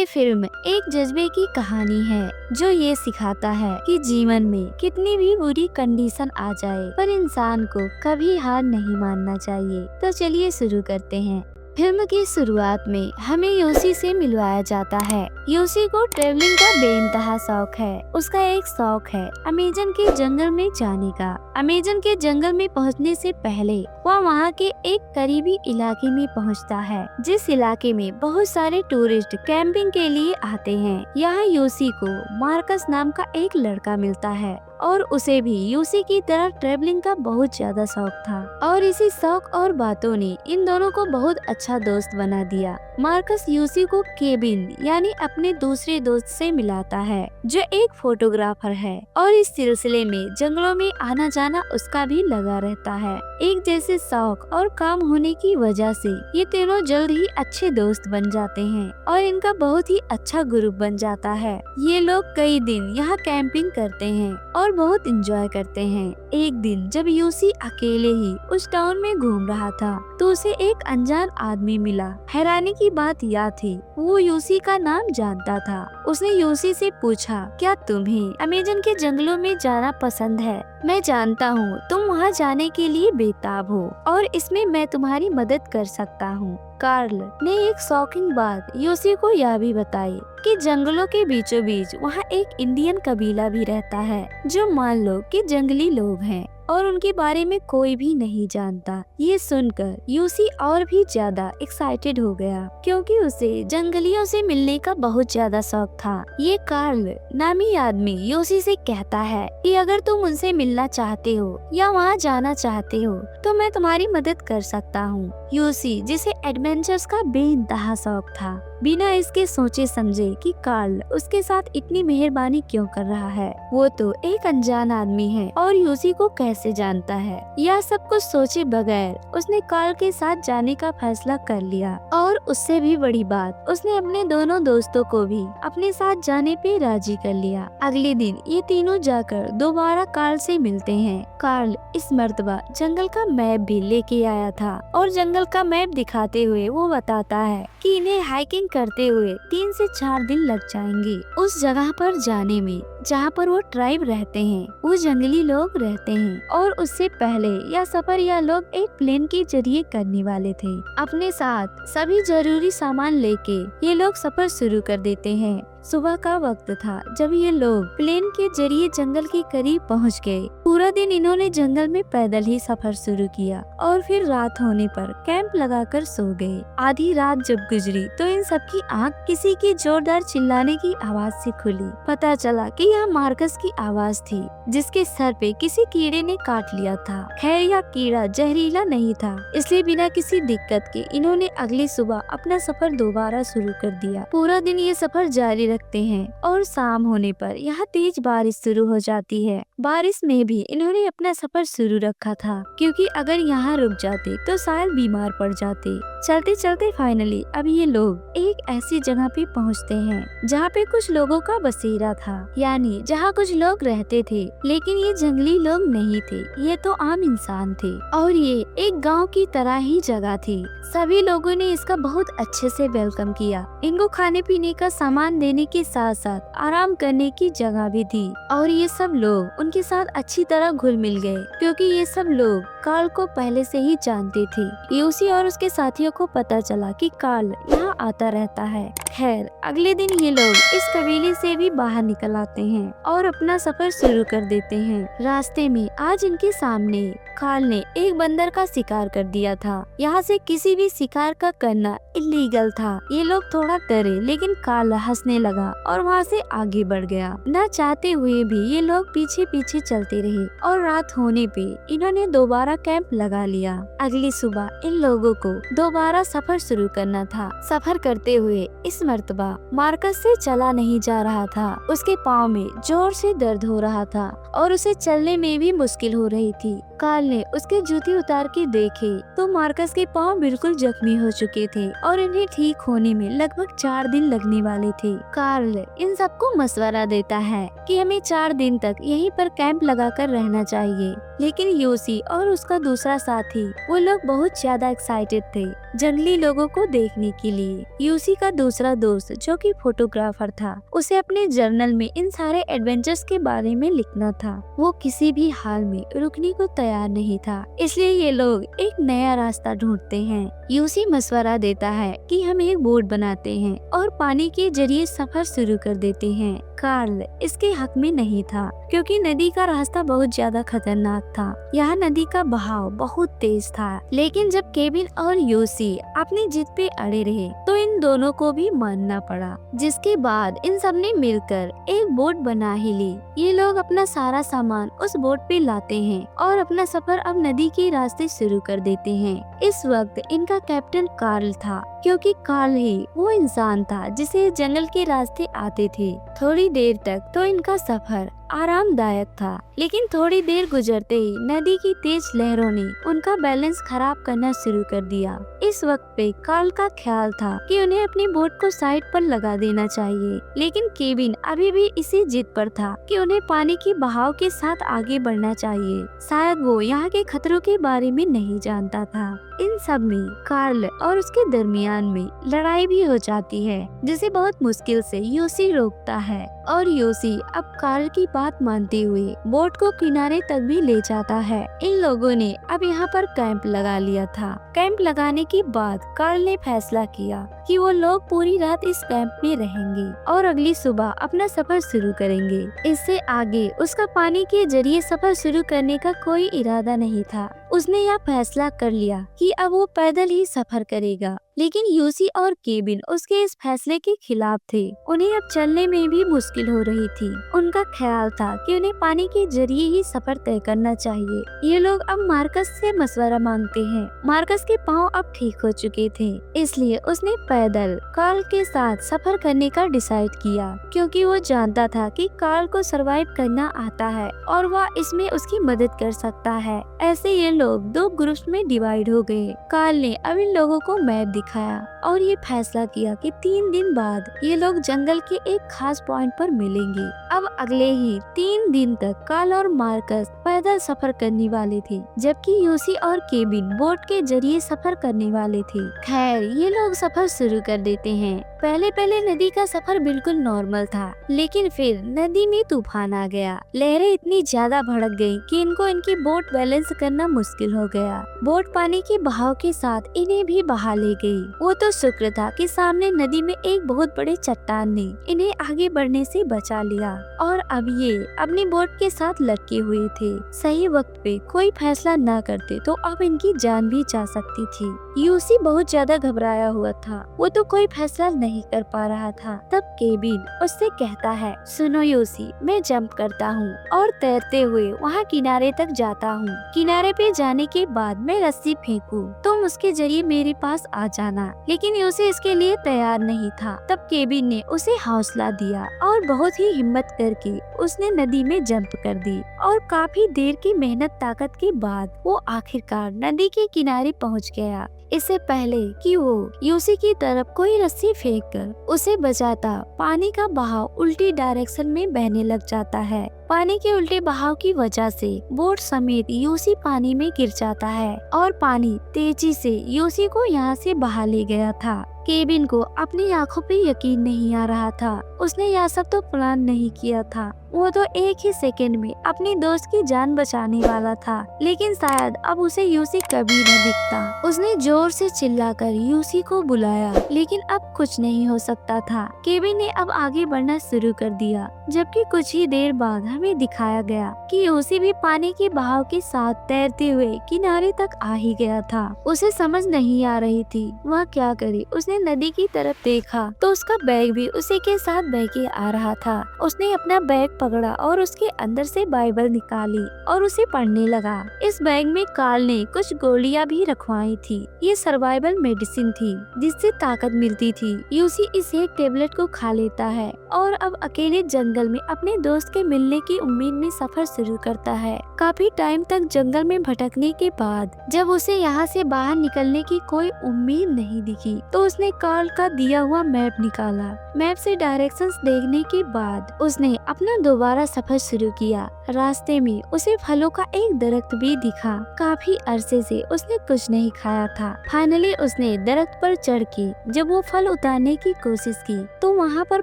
ये फिल्म एक जज्बे की कहानी है जो ये सिखाता है कि जीवन में कितनी भी बुरी कंडीशन आ जाए पर इंसान को कभी हार नहीं मानना चाहिए। तो चलिए शुरू करते हैं। फिल्म की शुरुआत में हमें योशी से मिलवाया जाता है। योशी को ट्रेवलिंग का बेइंतहा शौक है। उसका एक शौक है अमेजन के जंगल में जाने का। अमेजन के जंगल में पहुंचने से पहले वह वहां के एक करीबी इलाके में पहुंचता है, जिस इलाके में बहुत सारे टूरिस्ट कैंपिंग के लिए आते हैं। यहाँ योशी को मार्कस नाम का एक लड़का मिलता है और उसे भी योशी की तरह ट्रेवलिंग का बहुत ज्यादा शौक था और इसी शौक और बातों ने इन दोनों को बहुत अच्छा दोस्त बना दिया। मार्कस योशी को केविन यानी अपने दूसरे दोस्त से मिलाता है जो एक फोटोग्राफर है और इस सिलसिले में जंगलों में आना जाना उसका भी लगा रहता है। एक जैसे शौक और काम होने की वजह से ये तीनों जल्द ही अच्छे दोस्त बन जाते हैं और इनका बहुत ही अच्छा ग्रुप बन जाता है। ये लोग कई दिन यहाँ कैंपिंग करते हैं और बहुत एंजॉय करते हैं। एक दिन जब योशी अकेले ही उस टाउन में घूम रहा था तो उसे एक अनजान आदमी मिला। हैरानी की बात यह थी वो योशी का नाम जानता था। उसने योशी से पूछा, क्या तुम्हें अमेजन के जंगलों में जाना पसंद है? मैं जानता हूँ तुम वहाँ जाने के लिए बेताब हो और इसमें मैं तुम्हारी मदद कर सकता हूँ। कार्ल ने एक शॉकिंग बात योशी को यह भी बताई कि जंगलों के बीचों बीच वहाँ एक इंडियन कबीला भी रहता है जो मान लो कि जंगली लोग हैं और उनके बारे में कोई भी नहीं जानता। ये सुनकर योशी और भी ज्यादा एक्साइटेड हो गया क्योंकि उसे जंगलियों से मिलने का बहुत ज्यादा शौक था। ये कार्ल नामी आदमी योशी से कहता है कि अगर तुम उनसे मिलना चाहते हो या वहाँ जाना चाहते हो तो मैं तुम्हारी मदद कर सकता हूँ। योशी जिसे एडवेंचर्स का बेइंतहा शौक था बिना इसके सोचे समझे कि कार्ल उसके साथ इतनी मेहरबानी क्यों कर रहा है। वो तो एक अनजान आदमी है और योशी को कैसे जानता है। यह सब कुछ सोचे बगैर उसने कार्ल के साथ जाने का फैसला कर लिया और उससे भी बड़ी बात उसने अपने दोनों दोस्तों को भी अपने साथ जाने पे राजी कर लिया। अगले दिन ये तीनों जाकर दोबारा कार्ल से मिलते हैं। कार्ल इस मर्तबा जंगल का मैप भी लेके आया था और जंगल का मैप दिखाते हुए वो बताता है कि इन्हें हाइकिंग करते हुए 3 से 4 दिन लग जाएंगे उस जगह पर जाने में जहाँ पर वो ट्राइब रहते हैं, वो जंगली लोग रहते हैं। और उससे पहले यह सफर यह लोग एक प्लेन के जरिए करने वाले थे। अपने साथ सभी जरूरी सामान लेके ये लोग सफर शुरू कर देते हैं। सुबह का वक्त था जब ये लोग प्लेन के जरिए जंगल के करीब पहुंच गए। पूरा दिन इन्होंने जंगल में पैदल ही सफर शुरू किया और फिर रात होने पर कैंप लगाकर सो गए। आधी रात जब गुजरी तो इन सबकी आंख किसी की जोरदार चिल्लाने की आवाज से खुली। पता चला कि यह मार्कस की आवाज थी जिसके सर पे किसी कीड़े ने काट लिया था। खैर यह कीड़ा जहरीला नहीं था, इसलिए बिना किसी दिक्कत के इन्होंने अगली सुबह अपना सफर दोबारा शुरू कर दिया। पूरा दिन ये सफर जारी रखते हैं और शाम होने पर यहाँ तेज बारिश शुरू हो जाती है। बारिश में भी इन्होंने अपना सफर शुरू रखा था क्योंकि अगर यहाँ रुक जाते तो शायद बीमार पड़ जाते। चलते चलते फाइनली अब ये लोग एक ऐसी जगह पे पहुँचते हैं जहाँ पे कुछ लोगों का बसेरा था, यानी जहाँ कुछ लोग रहते थे लेकिन ये जंगली लोग नहीं थे, ये तो आम इंसान थे और ये एक गांव की तरह ही जगह थी। सभी लोगों ने इसका बहुत अच्छे से वेलकम किया। इनको खाने पीने का सामान देने के साथ साथ आराम करने की जगह भी दी और ये सब लोग उनके साथ अच्छी तरह घुल मिल गए क्योंकि ये सब लोग कार्ल को पहले से ही जानते थे। योशी और उसके साथियों को पता चला कि कार्ल यहाँ आता रहता है। खैर अगले दिन ये लोग इस कबीले से भी बाहर निकल आते हैं और अपना सफर शुरू कर देते हैं। रास्ते में आज इनके सामने कार्ल ने एक बंदर का शिकार कर दिया था। यहाँ से किसी भी शिकार का करना इलीगल था। ये लोग थोड़ा डरे लेकिन कार्ल हंसने लगा और वहाँ से आगे बढ़ गया। न चाहते हुए भी ये लोग पीछे पीछे चलते रहे और रात होने पे इन्होंने दोबारा कैंप लगा लिया। अगली सुबह इन लोगों को दोबारा सफर शुरू करना था। सफर करते हुए इस मर्तबा मार्कस से चला नहीं जा रहा था। उसके पाँव में जोर से दर्द हो रहा था और उसे चलने में भी मुश्किल हो रही थी। कार्ल ने उसके जूते उतार के देखे तो मार्कस के पाँव बिल्कुल जख्मी हो चुके थे और इन्हें ठीक होने में लगभग 4 दिन लगने वाले थे। कार्ल इन सबको मशवरा देता है कि हमें 4 दिन तक यहीं पर कैंप लगाकर रहना चाहिए लेकिन यूसी और उसका दूसरा साथी वो लोग बहुत ज्यादा एक्साइटेड थे जंगली लोगों को देखने के लिए। यूसी का दूसरा दोस्त जो कि फोटोग्राफर था, उसे अपने जर्नल में इन सारे एडवेंचर्स के बारे में लिखना था। वो किसी भी हाल में रुकने को तैयार नहीं था, इसलिए ये लोग एक नया रास्ता ढूंढते हैं। यूसी मशवरा देता है कि हम एक बोट बनाते हैं और पानी के जरिए सफर शुरू कर देते हैं। कार्ल इसके हक में नहीं था क्योंकि नदी का रास्ता बहुत ज्यादा खतरनाक था। यहाँ नदी का बहाव बहुत तेज था। लेकिन जब केविन और यूसी अपनी जिद पे अड़े रहे तो इन दोनों को भी मानना पड़ा, जिसके बाद इन सब ने मिलकर एक बोट बना ही ली। ये लोग अपना सारा सामान उस बोट पे लाते हैं और अपना सफर अब नदी के रास्ते शुरू कर देते हैं। इस वक्त इनका कैप्टन कार्ल था क्योंकि कार्ल ही वो इंसान था जिसे जंगल के रास्ते आते थे। थोड़ी देर तक तो इनका सफर आरामदायक था, लेकिन थोड़ी देर गुजरते ही नदी की तेज लहरों ने उनका बैलेंस खराब करना शुरू कर दिया। इस वक्त पे कार्ल का ख्याल था कि उन्हें अपनी बोट को साइड पर लगा देना चाहिए, लेकिन केविन अभी भी इसी जिद पर था कि उन्हें पानी की बहाव के साथ आगे बढ़ना चाहिए। शायद वो यहाँ के खतरों के बारे में नहीं जानता था। इन सब में कार्ल और उसके दरमियान में लड़ाई भी हो जाती है, जिसे बहुत मुश्किल से यूसी रोकता है और यूसी अब कार्ल की बात मानते हुए बोट को किनारे तक भी ले जाता है। इन लोगों ने अब यहाँ पर कैंप लगा लिया था। कैंप लगाने के बाद कार्ल ने फैसला किया कि वो लोग पूरी रात इस कैंप में रहेंगे और अगली सुबह अपना सफर शुरू करेंगे। इससे आगे उसका पानी के जरिए सफर शुरू करने का कोई इरादा नहीं था। उसने यह फैसला कर लिया कि अब वो पैदल ही सफर करेगा, लेकिन यूसी और केविन उसके इस फैसले के खिलाफ थे। उन्हें अब चलने में भी मुश्किल हो रही थी। उनका ख्याल था कि उन्हें पानी के जरिए ही सफर तय करना चाहिए। ये लोग अब मार्कस से मशवरा मांगते हैं। मार्कस के पाँव अब ठीक हो चुके थे, इसलिए उसने पैदल कार्ल के साथ सफर करने का डिसाइड किया, क्योंकि वो जानता था कि कार्ल को सरवाइव करना आता है और वह इसमें उसकी मदद कर सकता है। ऐसे ये लोग दो ग्रुप्स में डिवाइड हो गए। कार्ल ने अब इन लोगों को मैप दिखाया और ये फैसला किया कि 3 दिन बाद ये लोग जंगल के एक खास पॉइंट पर मिलेंगे। अब अगले ही 3 दिन तक कार्ल और मार्कस पैदल सफर करने वाले थे, जबकि यूसी और केविन बोट के जरिए सफर करने वाले थे। खैर ये लोग सफर शुरू कर देते हैं। पहले पहले नदी का सफर बिल्कुल नॉर्मल था, लेकिन फिर नदी में तूफान आ गया। लहरें इतनी ज्यादा भड़क गयी कि इनको इनकी बोट बैलेंस करना मुश्किल हो गया। बोट पानी के बहाव के साथ इन्हें भी बहा ले गई। वो तो शुक्र था कि सामने नदी में एक बहुत बड़े चट्टान ने इन्हें आगे बढ़ने से बचा लिया और अब ये अपनी बोट के साथ लटके हुए थे। सही वक्त पे कोई फैसला न करते तो अब इनकी जान भी जा सकती थी। यूसी बहुत ज्यादा घबराया हुआ था। वो तो कोई फैसला नहीं कर पा रहा था। तब केविन उससे कहता है, सुनो यूसी, मैं जंप करता हूँ और तैरते हुए वहाँ किनारे तक जाता हूँ। किनारे पे जाने के बाद मैं रस्सी फेंकू, तुम उसके जरिए मेरे पास आ जाना। लेकिन यूसी इसके लिए तैयार नहीं था। तब केविन ने उसे हौसला दिया और बहुत ही हिम्मत करके उसने नदी में जंप कर दी और काफी देर की मेहनत ताकत के बाद वो आखिरकार नदी के किनारे पहुँच गया। इससे पहले कि वो यूसी की तरफ कोई रस्सी फेंककर उसे बचाता, पानी का बहाव उल्टी डायरेक्शन में बहने लग जाता है। पानी के उल्टे बहाव की वजह से बोट समेत यूसी पानी में गिर जाता है और पानी तेजी से यूसी को यहाँ से बहा ले गया था। केविन को अपनी आंखों पे यकीन नहीं आ रहा था। उसने यह सब तो प्लान नहीं किया था। वो तो एक ही सेकंड में अपने दोस्त की जान बचाने वाला था, लेकिन शायद अब उसे यूसी कभी न दिखता। उसने जोर से चिल्लाकर यूसी को बुलाया, लेकिन अब कुछ नहीं हो सकता था। केविन ने अब आगे बढ़ना शुरू कर दिया, जबकि कुछ ही देर बाद हमें दिखाया गया कि यूसी भी पानी के बहाव के साथ तैरते हुए किनारे तक आ ही गया था। उसे समझ नहीं आ रही थी वह क्या करे। उसने नदी की तरफ देखा तो उसका बैग भी उसी के साथ बह के आ रहा था। उसने अपना बैग पकड़ा और उसके अंदर से बाइबल निकाली और उसे पढ़ने लगा। इस बैग में कार्ल ने कुछ गोलियां भी रखवाई थी। ये सर्वाइवल मेडिसिन थी जिससे ताकत मिलती थी। यूसी इस एक टेबलेट को खा लेता है और अब अकेले जंगल में अपने दोस्त के मिलने की उम्मीद में सफर शुरू करता है। काफी टाइम तक जंगल में भटकने के बाद जब उसे यहाँ से बाहर निकलने की कोई उम्मीद नहीं दिखी तो उसने उसने कार्ल का दिया हुआ मैप निकाला। मैप से डायरेक्शंस देखने के बाद उसने अपना दोबारा सफर शुरू किया। रास्ते में उसे फलों का एक दरख्त भी दिखा। काफी अरसे से उसने कुछ नहीं खाया था। फाइनली उसने दरख्त पर चढ़ के जब वो फल उतारने की कोशिश की तो वहाँ पर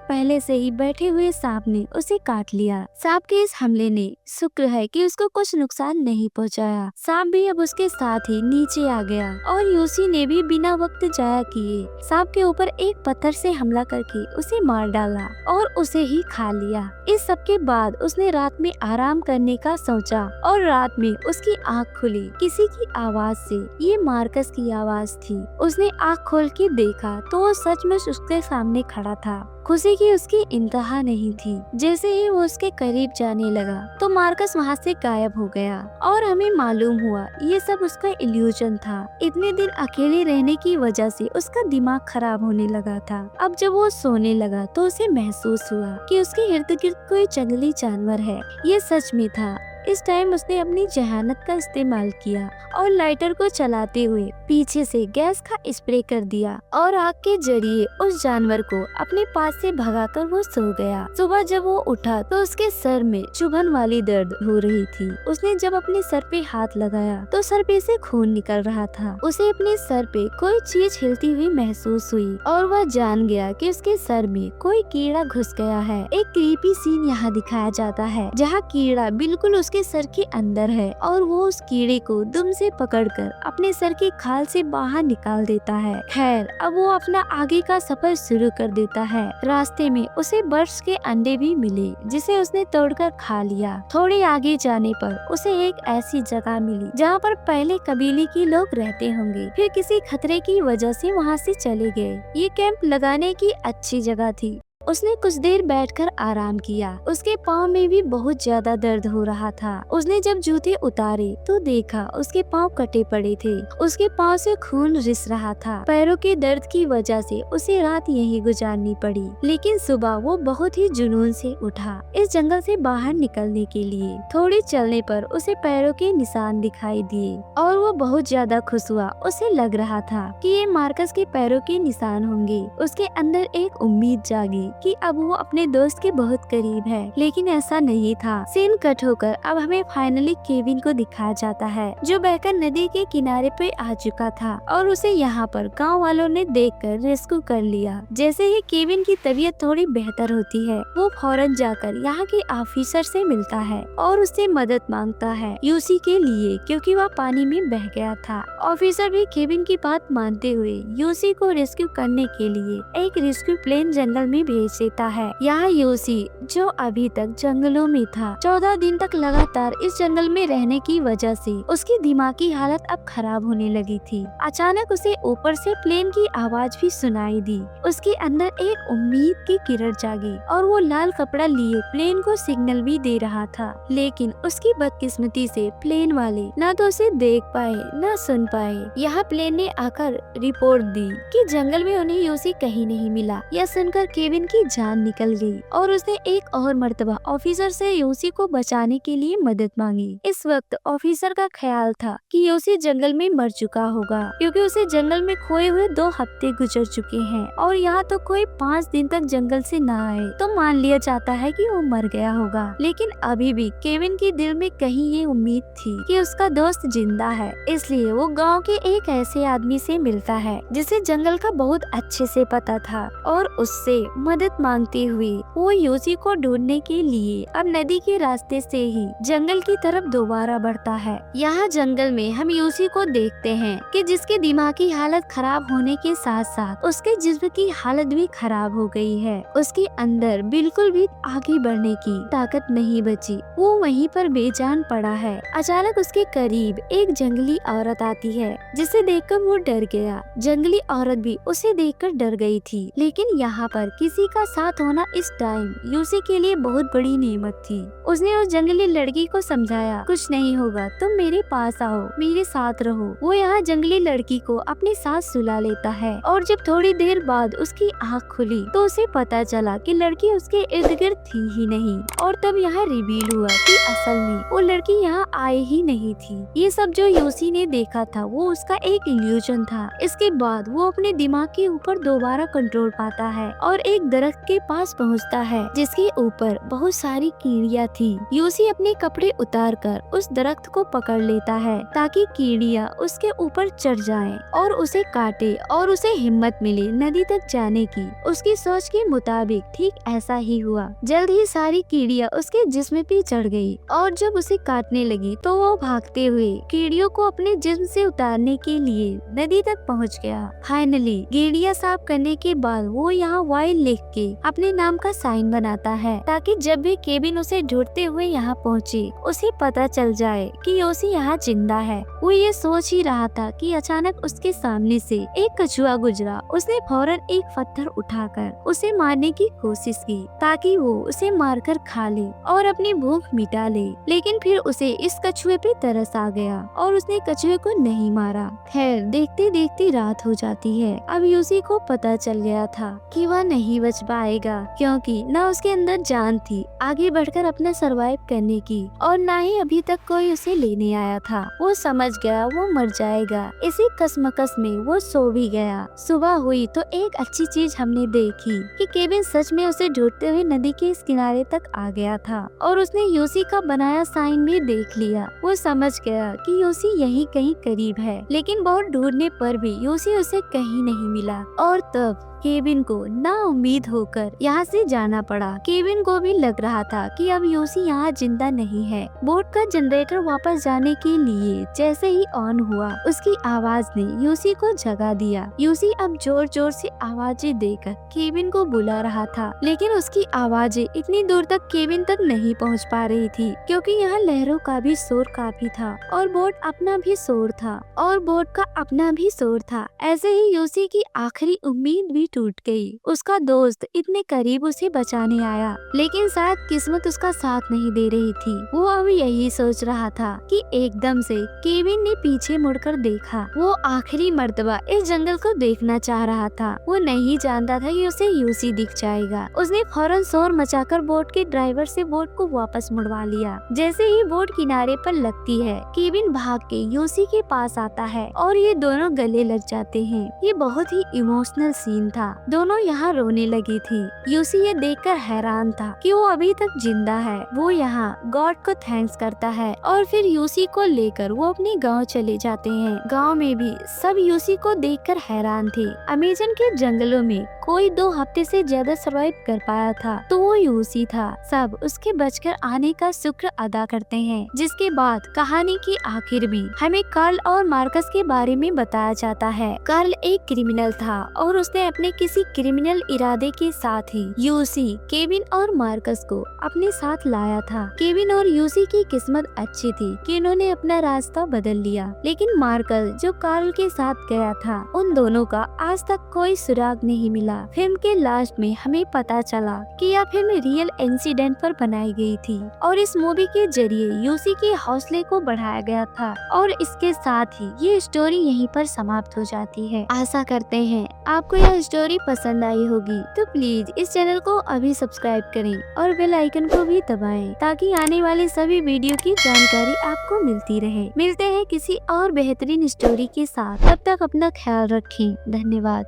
पहले से ही बैठे हुए सांप ने उसे काट लिया। सांप के इस हमले ने शुक्र है कि उसको कुछ नुकसान नहीं पहुँचाया। सांप भी अब उसके साथ ही नीचे आ गया और यूसी ने भी बिना वक्त जाया किए सांप के ऊपर एक पत्थर से हमला करके उसे मार डाला और उसे ही खा लिया। इस सब के बाद उसने रात में आराम करने का सोचा और रात में उसकी आँख खुली किसी की आवाज से। ये मार्कस की आवाज थी। उसने आँख खोल के देखा तो वो सचमुच उसके सामने खड़ा था। खुशी की उसकी इंतहा नहीं थी। जैसे ही वो उसके करीब जाने लगा तो मार्कस वहाँ से गायब हो गया और हमें मालूम हुआ ये सब उसका इल्यूजन था। इतने दिन अकेले रहने की वजह से उसका दिमाग खराब होने लगा था। अब जब वो सोने लगा तो उसे महसूस हुआ कि उसके इर्द गिर्द कोई जंगली जानवर है। ये सच में था। इस टाइम उसने अपनी जहानत का इस्तेमाल किया और लाइटर को चलाते हुए पीछे से गैस का स्प्रे कर दिया और आग के जरिए उस जानवर को अपने पास से भगाकर वो सो गया। सुबह जब वो उठा तो उसके सर में चुभन वाली दर्द हो रही थी। उसने जब अपने सर पे हाथ लगाया तो सर पे से खून निकल रहा था। उसे अपने सर पे कोई चीज हिलती हुई महसूस हुई और वह जान गया कि उसके सर में कोई कीड़ा घुस गया है। एक क्रीपी सीन यहाँ दिखाया जाता है जहाँ कीड़ा बिल्कुल उसके सर के अंदर है और वो उस कीड़े को दुम से पकड़कर अपने सर की खाल से बाहर निकाल देता है। खैर अब वो अपना आगे का सफर शुरू कर देता है। रास्ते में उसे बर्ड्स के अंडे भी मिले जिसे उसने तोड़कर खा लिया। थोड़े आगे जाने पर उसे एक ऐसी जगह मिली जहाँ पर पहले कबीले के लोग रहते होंगे। फिर किसी खतरे की वजह से वहाँ से चले गए। ये कैंप लगाने की अच्छी जगह थी। उसने कुछ देर बैठकर आराम किया। उसके पाँव में भी बहुत ज्यादा दर्द हो रहा था। उसने जब जूते उतारे तो देखा उसके पाँव कटे पड़े थे। उसके पाँव से खून रिस रहा था। पैरों के दर्द की वजह से उसे रात यहीं गुजारनी पड़ी। लेकिन सुबह वो बहुत ही जुनून से उठा इस जंगल से बाहर निकलने के लिए। थोड़ी चलने पर उसे पैरों के निशान दिखाई दिए और वो बहुत ज्यादा खुश हुआ। उसे लग रहा था कि ये मार्कस के पैरों के निशान होंगे। उसके अंदर एक उम्मीद जागी कि अब वो अपने दोस्त के बहुत करीब है। लेकिन ऐसा नहीं था। सीन कट होकर अब हमें फाइनली केविन को दिखाया जाता है जो बहकर नदी के किनारे पे आ चुका था और उसे यहाँ पर गांव वालों ने देखकर रेस्क्यू कर लिया। जैसे ही केविन की तबीयत थोड़ी बेहतर होती है वो फौरन जाकर यहाँ के ऑफिसर से मिलता है और उससे मदद मांगता है यूसी के लिए क्योंकि वह पानी में बह गया था। ऑफिसर भी केविन की बात मानते हुए यूसी को रेस्क्यू करने के लिए एक रेस्क्यू प्लेन जंगल में भेज देता है। यहाँ यूसी जो अभी तक जंगलों में था 14 दिन तक लगातार इस जंगल में रहने की वजह से उसकी दिमागी हालत अब खराब होने लगी थी। अचानक उसे ऊपर से प्लेन की आवाज भी सुनाई दी। उसके अंदर एक उम्मीद की किरण जागी और वो लाल कपड़ा लिए प्लेन को सिग्नल भी दे रहा था। लेकिन उसकी बदकिस्मती से प्लेन वाले न तो उसे देख पाए न सुन पाए। यहाँ प्लेन ने आकर रिपोर्ट दी कि जंगल में उन्हें यूसी कहीं नहीं मिला। यह सुनकर केविन की जान निकल गई और उसने एक और मर्तबा ऑफिसर से यूसी को बचाने के लिए मदद मांगी। इस वक्त ऑफिसर का ख्याल था कि यूसी जंगल में मर चुका होगा क्योंकि उसे जंगल में खोए हुए 2 हफ्ते गुजर चुके हैं और यहाँ तो कोई 5 दिन तक जंगल से न आए तो मान लिया जाता है कि वो मर गया होगा। लेकिन अभी भी केविन के दिल में कहीं ये उम्मीद थी कि उसका दोस्त जिंदा है। इसलिए वो गाँव के एक ऐसे आदमी से मिलता है जिसे जंगल का बहुत अच्छे से पता था और उससे मदद मांगते हुए वो यूसी को ढूंढने के लिए अब नदी के रास्ते से ही जंगल की तरफ दोबारा बढ़ता है। यहाँ जंगल में हम यूसी को देखते हैं कि जिसके दिमागी हालत खराब होने के साथ साथ उसके जिस्म की हालत भी खराब हो गई है। उसके अंदर बिल्कुल भी आगे बढ़ने की ताकत नहीं बची। वो वहीं पर बेजान पड़ा है। अचानक उसके करीब एक जंगली औरत आती है जिसे देखकर वो डर गया। जंगली औरत भी उसे देखकर डर गई थी। लेकिन यहाँ पर किसी का साथ होना इस टाइम यूसी के लिए बहुत बड़ी नेमत थी। उसने उस जंगली लड़की को समझाया, कुछ नहीं होगा, तुम मेरे पास आओ, मेरे साथ रहो। वो यहाँ जंगली लड़की को अपने साथ सुला लेता है और जब थोड़ी देर बाद उसकी आँख खुली तो उसे पता चला कि लड़की उसके इर्द गिर्द थी ही नहीं। और तब यहाँ रिवील हुआ कि असल में वो लड़की यहाँ आए ही नहीं थी। ये सब जो यूसी ने देखा था वो उसका एक इल्यूजन था। इसके बाद वो अपने दिमाग के ऊपर दोबारा कंट्रोल पाता है और एक दरख्त के पास पहुँचता है जिसके ऊपर बहुत सारी कीड़ियाँ थी। यूसी अपने कपड़े उतार कर उस दरख्त को पकड़ लेता है ताकि कीड़ियाँ उसके ऊपर चढ़ जाएं और उसे काटे और उसे हिम्मत मिले नदी तक जाने की। उसकी सोच के मुताबिक ठीक ऐसा ही हुआ। जल्द ही सारी कीड़ियाँ उसके जिस्म पे चढ़ गई और जब उसे काटने लगी तो वो भागते हुए कीड़ियों को अपने जिस्म से उतारने के लिए नदी तक पहुंच गया। फाइनली कीड़ियाँ साफ करने के बाद वो यहाँ वाइल्ड लिख के अपने नाम का साइन बनाता है ताकि जब भी केविन उसे ढूंढते हुए यहाँ पहुँचे उसे पता चल जाए कि यूसी यहाँ जिंदा है। वो ये सोच ही रहा था कि अचानक उसके सामने से एक कछुआ गुजरा। उसने फौरन एक पत्थर उठाकर उसे मारने की कोशिश की ताकि वो उसे मारकर खा ले और अपनी भूख मिटा ले, लेकिन फिर उसे इस कछुए पे तरस आ गया और उसने कछुए को नहीं मारा। खैर देखते देखते रात हो जाती है। अब यूसी को पता चल गया था कि वह नहीं बच पाएगा क्योंकि न उसके अंदर जान थी आगे बढ़कर अपना सरवाइव करने की और न ही अभी तक कोई उसे लेने आया था। वो समझ गया वो मर जाएगा। इसी कसमकस में वो सो भी गया। सुबह हुई तो एक अच्छी चीज हमने देखी कि केविन सच में उसे ढूंढते हुए नदी के इस किनारे तक आ गया था और उसने यूसी का बनाया साइन भी देख लिया। वो समझ गया कि यूसी यहीं कहीं करीब है, लेकिन बहुत ढूंढने पर भी यूसी उसे कहीं नहीं मिला और तब केविन को ना उम्मीद होकर यहाँ से जाना पड़ा। केविन को भी लग रहा था कि अब यूसी यहाँ जिंदा नहीं है। बोट का जनरेटर वापस जाने के लिए जैसे ही ऑन हुआ उसकी आवाज ने यूसी को जगा दिया। यूसी अब जोर जोर से आवाजें देकर केविन को बुला रहा था, लेकिन उसकी आवाजें इतनी दूर तक केविन तक नहीं पहुँच पा रही थी क्योंकि यहाँ लहरों का भी शोर काफी था और बोट अपना भी शोर था और बोट का अपना भी शोर था। ऐसे ही यूसी की आखिरी उम्मीद भी टूट गई। उसका दोस्त इतने करीब उसे बचाने आया, लेकिन शायद किस्मत उसका साथ नहीं दे रही थी। वो अब यही सोच रहा था कि एकदम से केविन ने पीछे मुड़कर देखा। वो आखिरी मर्तबा इस जंगल को देखना चाह रहा था। वो नहीं जानता था कि उसे यूसी दिख जाएगा। उसने फौरन शोर मचाकर बोट के ड्राइवर से बोट को वापस मुड़वा लिया। जैसे ही बोट किनारे पर लगती है, केविन भाग के यूसी के पास आता है और ये दोनों गले लग जाते हैं। ये बहुत ही इमोशनल सीन था। दोनों यहाँ रोने लगी थी। यूसी ये देखकर हैरान था कि वो अभी तक जिंदा है। वो यहाँ गॉड को थैंक्स करता है और फिर यूसी को लेकर वो अपने गांव चले जाते हैं। गांव में भी सब यूसी को देखकर हैरान थे। अमेजन के जंगलों में कोई 2 हफ्ते से ज्यादा सर्वाइव कर पाया था तो वो यूसी था। सब उसके बचकर आने का शुक्र अदा करते हैं। जिसके बाद कहानी की आखिर में हमें कार्ल और मार्कस के बारे में बताया जाता है। कार्ल एक क्रिमिनल था और उसने अपने किसी क्रिमिनल इरादे के साथ ही यूसी, केविन और मार्कस को अपने साथ लाया था। केविन और यूसी की किस्मत अच्छी थी कि उन्होंने अपना रास्ता बदल लिया, लेकिन मार्कस जो कार्ल के साथ गया था उन दोनों का आज तक कोई सुराग नहीं मिला। फिल्म के लास्ट में हमें पता चला कि यह फिल्म रियल इंसिडेंट पर बनाई गई थी और इस मूवी के जरिए यूसी के हौसले को बढ़ाया गया था और इसके साथ ही ये स्टोरी यहीं पर समाप्त हो जाती है। आशा करते हैं आपको यह स्टोरी पसंद आई होगी, तो प्लीज इस चैनल को अभी सब्सक्राइब करें और बेल आइकन को भी दबाएं ताकि आने वाले सभी वीडियो की जानकारी आपको मिलती रहे। मिलते हैं किसी और बेहतरीन स्टोरी के साथ, तब तक अपना ख्याल रखें। धन्यवाद।